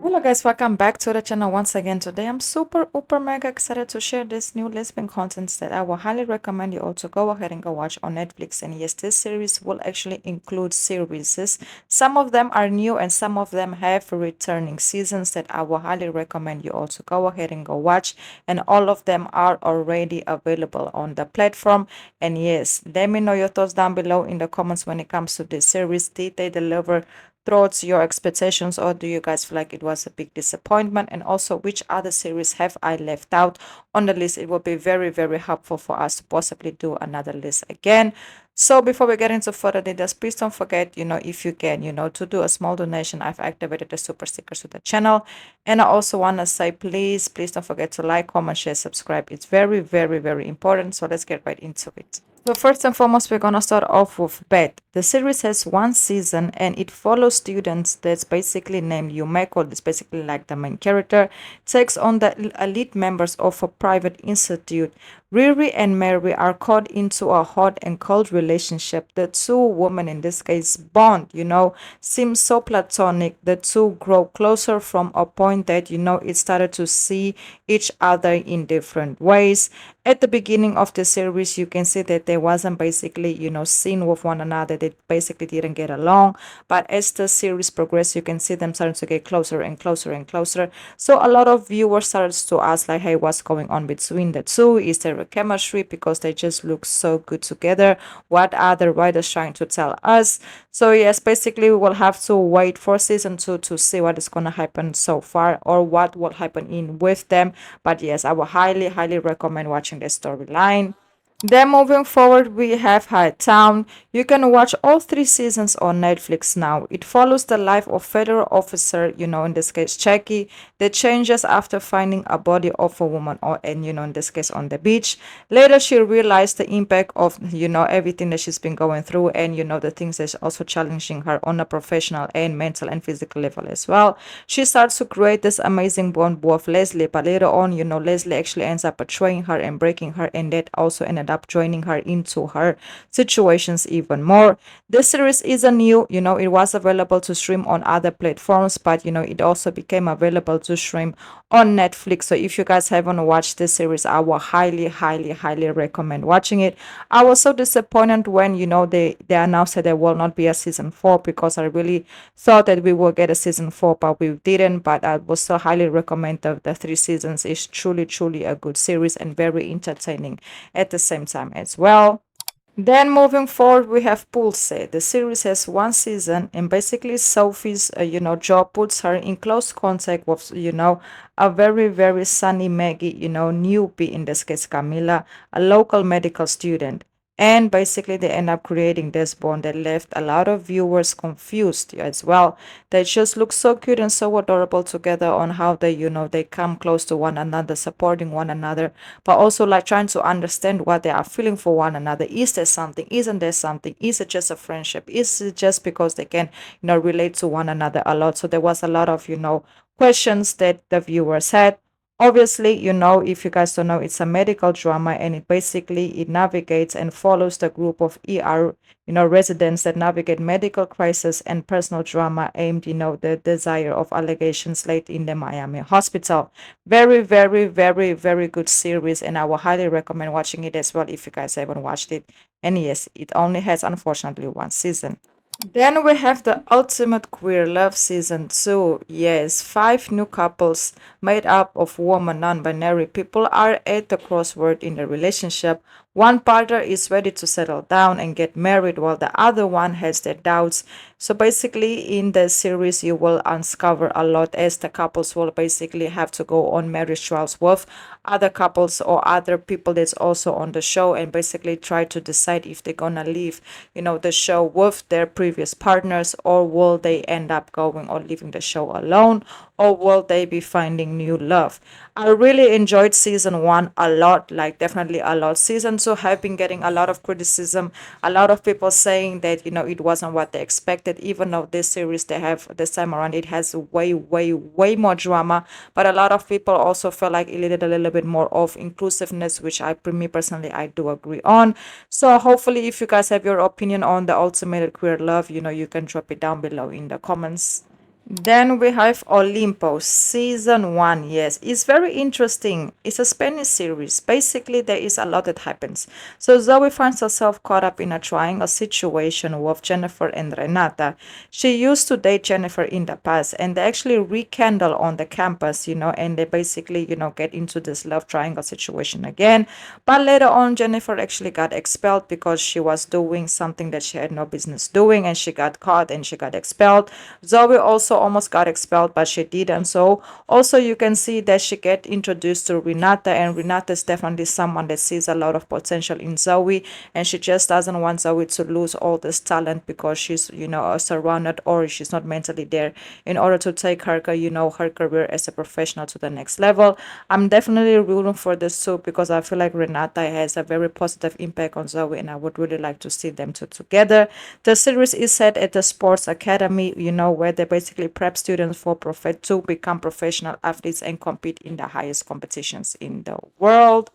Hello guys, welcome back to the channel once again. Today I'm super mega excited to share this new lesbian content that I will highly recommend you all to go ahead and go watch on Netflix. And yes, this series will actually include series. Some of them are new and some of them have returning seasons that I will highly recommend you all to go ahead and go watch. And all of them are already available on the platform. And yes, let me know your thoughts down below in the comments when it comes to this series. Did they deliver towards your expectations, or do you guys feel like it was a big disappointment? And also, which other series have I left out on the list? It will be very helpful for us to possibly do another list again. So before we get into further details, please don't forget, if you can, to do a small donation. I've activated the super stickers to the channel. And I also want to say, please don't forget to like, comment, share, subscribe. It's very important. So let's get right into it. So first and foremost, we're gonna start off with Beth. The series has one season and it follows students that's basically named Yumeko, that's basically like the main character, takes on the elite members of a private institute. Riri and Mary are caught into a hot and cold relationship. The two women in this case bond, seem so platonic. The two grow closer from a point that, it started to see each other in different ways. At the beginning of the series, you can see that they wasn't basically, seen with one another. They basically didn't get along. But as the series progressed, you can see them starting to get closer and closer and closer. So a lot of viewers started to ask, like, hey, what's going on between the two? Is there a chemistry? Because they just look so good together. What are the writers trying to tell us? So yes, basically we will have to wait for season 2 to see what is going to happen so far, or what will happen in with them. But yes, I will highly recommend watching the storyline. Then moving forward, we have High Town. You can watch all three seasons on Netflix now. It follows the life of federal officer, in this case, Jackie, that changes after finding a body of a woman, or and in this case, on the beach. Later, she realized the impact of, everything that she's been going through, and the things that's also challenging her on a professional and mental and physical level as well. She starts to create this amazing bond with Leslie, but later on, Leslie actually ends up betraying her and breaking her, and that also ended up joining her into her situations even more. This series isn't new, it was available to stream on other platforms, but it also became available to stream on Netflix. So if you guys haven't watched this series, I will highly recommend watching it. I was so disappointed when they announced that there will not be a season 4, because I really thought that we will get a season 4, but we didn't. But I will so highly recommend the three seasons. It's truly a good series and very entertaining at the same time as well. Then moving forward, we have Pulse. The series has one season, and basically Sophie's, job puts her in close contact with, a very sunny Maggie, newbie, in this case Camila, a local medical student. And basically they end up creating this bond that left a lot of viewers confused as well. They just look so cute and so adorable together, on how they, they come close to one another, supporting one another, but also like trying to understand what they are feeling for one another. Is there something? Isn't there something? Is it just a friendship? Is it just because they can, relate to one another a lot? So there was a lot of, questions that the viewers had. Obviously, if you guys don't know, it's a medical drama, and it navigates and follows the group of ER, residents that navigate medical crisis and personal drama, aimed, the desire of allegations laid in the Miami hospital. Very good series, and I will highly recommend watching it as well if you guys haven't watched it. And yes, it only has unfortunately one season. Then we have the Ultimate Queer Love Season 2. Yes, five new couples made up of woman non-binary people are at the crossroad in the relationship. One partner is ready to settle down and get married, while the other one has their doubts. So basically in the series you will uncover a lot, as the couples will basically have to go on marriage trials with other couples or other people that's also on the show, and basically try to decide if they're gonna leave, the show with their previous partners, or will they end up going or leaving the show alone, or will they be finding new love. I really enjoyed season 1 a lot, like definitely a lot. Season 2 have been getting a lot of criticism, a lot of people saying that it wasn't what they expected, even though this series they have this time around, it has way more drama. But a lot of people also feel like it needed a little bit more of inclusiveness, which me personally, I do agree on. So hopefully if you guys have your opinion on the Ultimate Queer Love, you can drop it down below in the comments. Then we have Olympus, season one. Yes, it's very interesting. It's a Spanish series. Basically, there is a lot that happens. So Zoe finds herself caught up in a triangle situation with Jennifer and Renata. She used to date Jennifer in the past, and they actually rekindle on the campus, and they basically, get into this love triangle situation again. But later on, Jennifer actually got expelled because she was doing something that she had no business doing, and she got caught and she got expelled. Zoe also almost got expelled, but she didn't. So also you can see that she get introduced to Renata, and Renata is definitely someone that sees a lot of potential in Zoe, and she just doesn't want Zoe to lose all this talent because she's, surrounded, or she's not mentally there in order to take her, her career as a professional to the next level. I'm definitely rooting for this too because I feel like Renata has a very positive impact on Zoe, and I would really like to see them two together. The series is set at the sports academy, where they basically prep students for to become professional athletes and compete in the highest competitions in the world.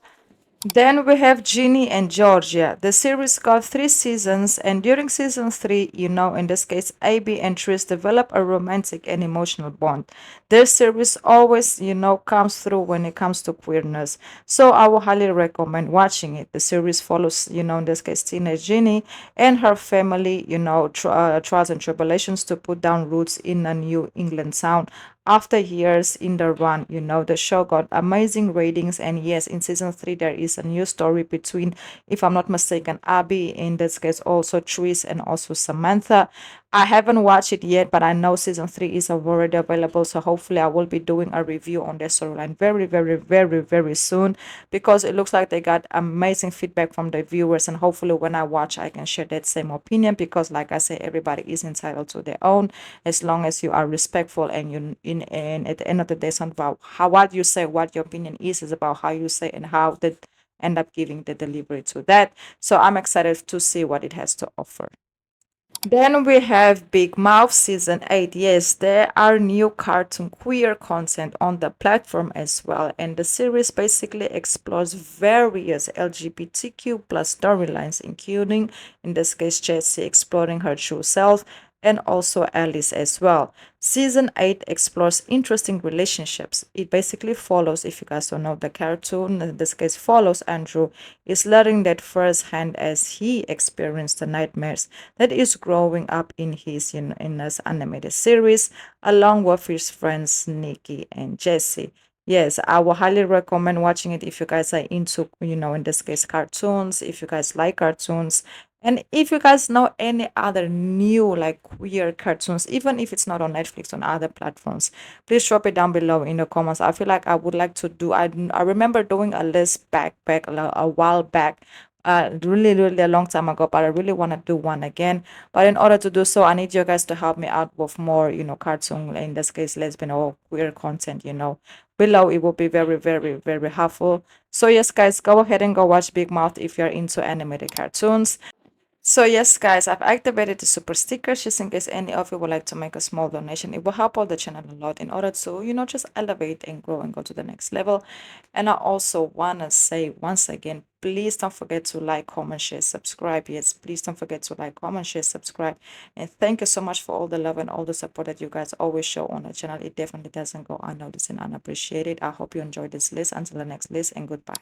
Then we have Genie and Georgia. The series got 3 seasons, and during season 3, in this case, Abby and Tris develop a romantic and emotional bond. This series always, comes through when it comes to queerness. So I would highly recommend watching it. The series follows, in this case, teenage Genie and her family, trials and tribulations to put down roots in a New England town after years in the run. The show got amazing ratings, and yes, in season 3 there is a new story between, if I'm not mistaken, Abby, in this case also Tris, and also Samantha. I haven't watched it yet, but I know season 3 is already available, so hopefully I will be doing a review on their storyline very, very, very, very soon, because it looks like they got amazing feedback from the viewers, and hopefully when I watch I can share that same opinion, because like I say, everybody is entitled to their own, as long as you are respectful, and you in and at the end of the day, it's not about how what you say, what your opinion is about how you say and how they end up giving the delivery to that. So I'm excited to see what it has to offer. Then we have Big Mouth season 8. Yes, there are new cartoon queer content on the platform as well. And the series basically explores various LGBTQ plus storylines, including, in this case, Jessie exploring her true self, and also Alice as well. Season 8 explores interesting relationships. It basically follows, if you guys don't know the cartoon, in this case follows Andrew, is learning that firsthand as he experienced the nightmares that is growing up in his in this animated series, along with his friends Nikki and Jesse. Yes, I will highly recommend watching it if you guys are into, in this case, cartoons, if you guys like cartoons. And if you guys know any other new like queer cartoons, even if it's not on Netflix, on other platforms, please drop it down below in the comments. I feel like I would like to do. I remember doing a list back a while back, really really a long time ago, but I really want to do one again. But in order to do so, I need you guys to help me out with more, cartoon, in this case, lesbian or queer content, below. It will be very, very, very helpful. So yes, guys, go ahead and go watch Big Mouth if you're into animated cartoons. So yes, guys, I've activated the super stickers just in case any of you would like to make a small donation. It will help out the channel a lot in order to, just elevate and grow and go to the next level. And I also want to say once again, please don't forget to like, comment, share, subscribe. Yes, please don't forget to like, comment, share, subscribe. And thank you so much for all the love and all the support that you guys always show on the channel. It definitely doesn't go unnoticed and unappreciated. I hope you enjoyed this list. Until the next list, and goodbye.